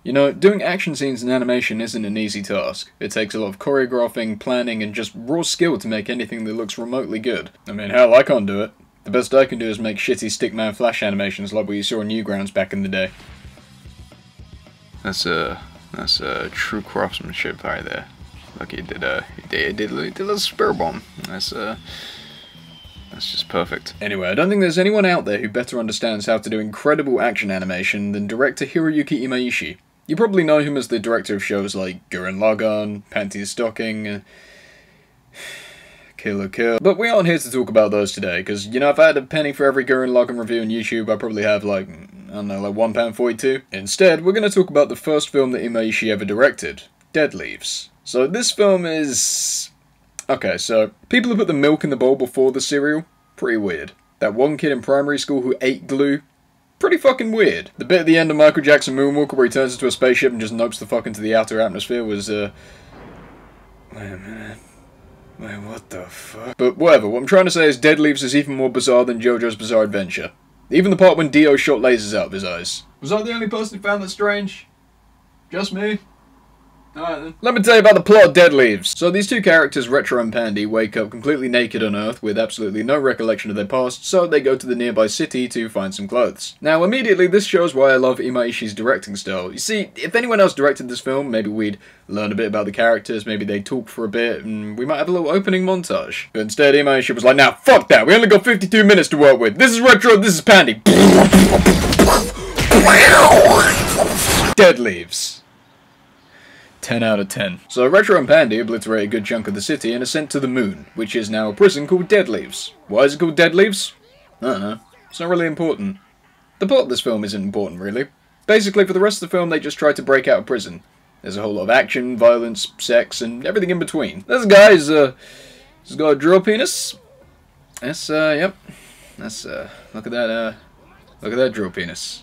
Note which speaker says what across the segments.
Speaker 1: You know, doing action scenes in animation isn't an easy task. It takes a lot of choreographing, planning, and just raw skill to make anything that looks remotely good. I mean, hell, I can't do it. The best I can do is make shitty Stickman Flash animations like what you saw in Newgrounds back in the day. That's true craftsmanship right there. Look, he did a little spur bomb. That's just perfect. Anyway, I don't think there's anyone out there who better understands how to do incredible action animation than director Hiroyuki Imaishi. You probably know him as the director of shows like Gurren Lagann, Panty Stocking, Kill la Kill. But we aren't here to talk about those today, because, you know, if I had a penny for every Gurren Lagann review on YouTube, I'd probably have, like, I don't know, like £1.42. Instead, we're going to talk about the first film that Imaishi ever directed, Dead Leaves. So this film is... Okay, so, people who put the milk in the bowl before the cereal, pretty weird. That one kid in primary school who ate glue, pretty fucking weird. The bit at the end of Michael Jackson Moonwalker where he turns into a spaceship and just nopes the fuck into the outer atmosphere was, Wait a minute. Wait, what the fuck? But whatever, what I'm trying to say is Dead Leaves is even more bizarre than JoJo's Bizarre Adventure. Even the part when Dio shot lasers out of his eyes. Was I the only person who found that strange? Just me? Alright then. Let me tell you about the plot of Dead Leaves. So these two characters, Retro and Pandy, wake up completely naked on Earth with absolutely no recollection of their past, so they go to the nearby city to find some clothes. Now immediately this shows why I love Imaishi's directing style. You see, if anyone else directed this film, maybe we'd learn a bit about the characters, maybe they'd talk for a bit, and we might have a little opening montage. But instead Imaishi was like, nah, fuck that, we only got 52 minutes to work with. This is Retro, this is Pandy. Dead Leaves. 10 out of 10. So Retro and Pandy obliterate a good chunk of the city and are sent to the moon, which is now a prison called Dead Leaves. Why is it called Dead Leaves? I don't know. It's not really important. The plot of this film isn't important, really. Basically, for the rest of the film, they just try to break out of prison. There's a whole lot of action, violence, sex, and everything in between. This guy he's got a drill penis. That's, yep. That's, look at that drill penis.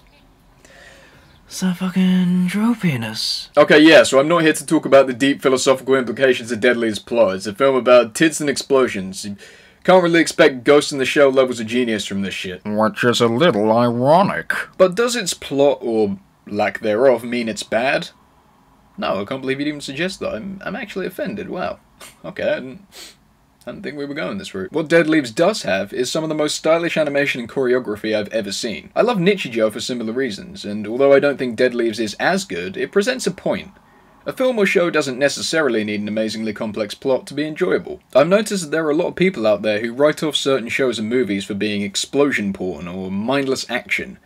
Speaker 2: It's a fucking drill penis.
Speaker 1: Okay, yeah, so I'm not here to talk about the deep philosophical implications of Dead Leaves' plot. It's a film about tits and explosions. You can't really expect Ghost in the Shell levels of genius from this shit.
Speaker 2: Which is a little ironic.
Speaker 1: But does its plot, or lack thereof, mean it's bad? No, I can't believe you'd even suggest that. I'm actually offended, wow. Okay, I didn't think we were going this route. What Dead Leaves does have is some of the most stylish animation and choreography I've ever seen. I love Nichijou for similar reasons, and although I don't think Dead Leaves is as good, it presents a point. A film or show doesn't necessarily need an amazingly complex plot to be enjoyable. I've noticed that there are a lot of people out there who write off certain shows and movies for being explosion porn or mindless action.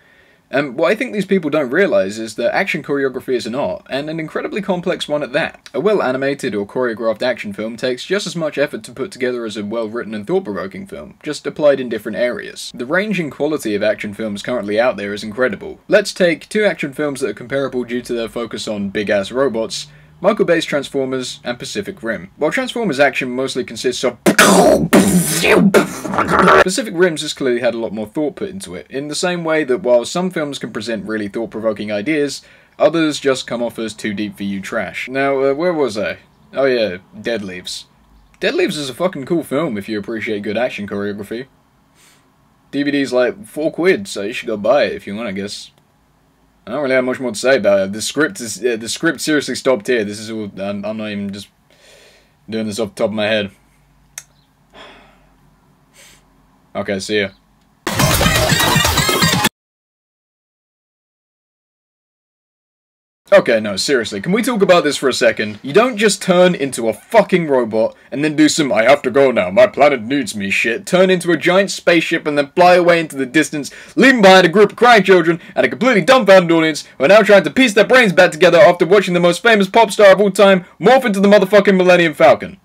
Speaker 1: And what I think these people don't realise is that action choreography is an art, and an incredibly complex one at that. A well-animated or choreographed action film takes just as much effort to put together as a well-written and thought-provoking film, just applied in different areas. The range and quality of action films currently out there is incredible. Let's take two action films that are comparable due to their focus on big-ass robots, Michael Bay's Transformers and Pacific Rim. While Transformers action mostly consists of Pacific Rim's has clearly had a lot more thought put into it, in the same way that while some films can present really thought-provoking ideas, others just come off as too deep for you trash. Now, where was I? Oh yeah, Dead Leaves. Dead Leaves is a fucking cool film if you appreciate good action choreography. DVD's like £4, so you should go buy it if you want, I guess. I don't really have much more to say about it. The script seriously stopped here. This is all, I'm not even just doing this off the top of my head. Okay, see ya. Okay, no, seriously, can we talk about this for a second? You don't just turn into a fucking robot and then do some I have to go now, my planet needs me shit, turn into a giant spaceship and then fly away into the distance, leaving behind a group of crying children and a completely dumbfounded audience who are now trying to piece their brains back together after watching the most famous pop star of all time morph into the motherfucking Millennium Falcon.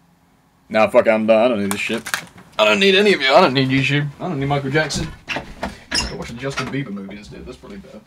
Speaker 1: Nah, fuck it, I'm done. I don't need this shit. I don't need any of you. I don't need YouTube. I don't need Michael Jackson. I'll watch a Justin Bieber movie instead. That's probably better.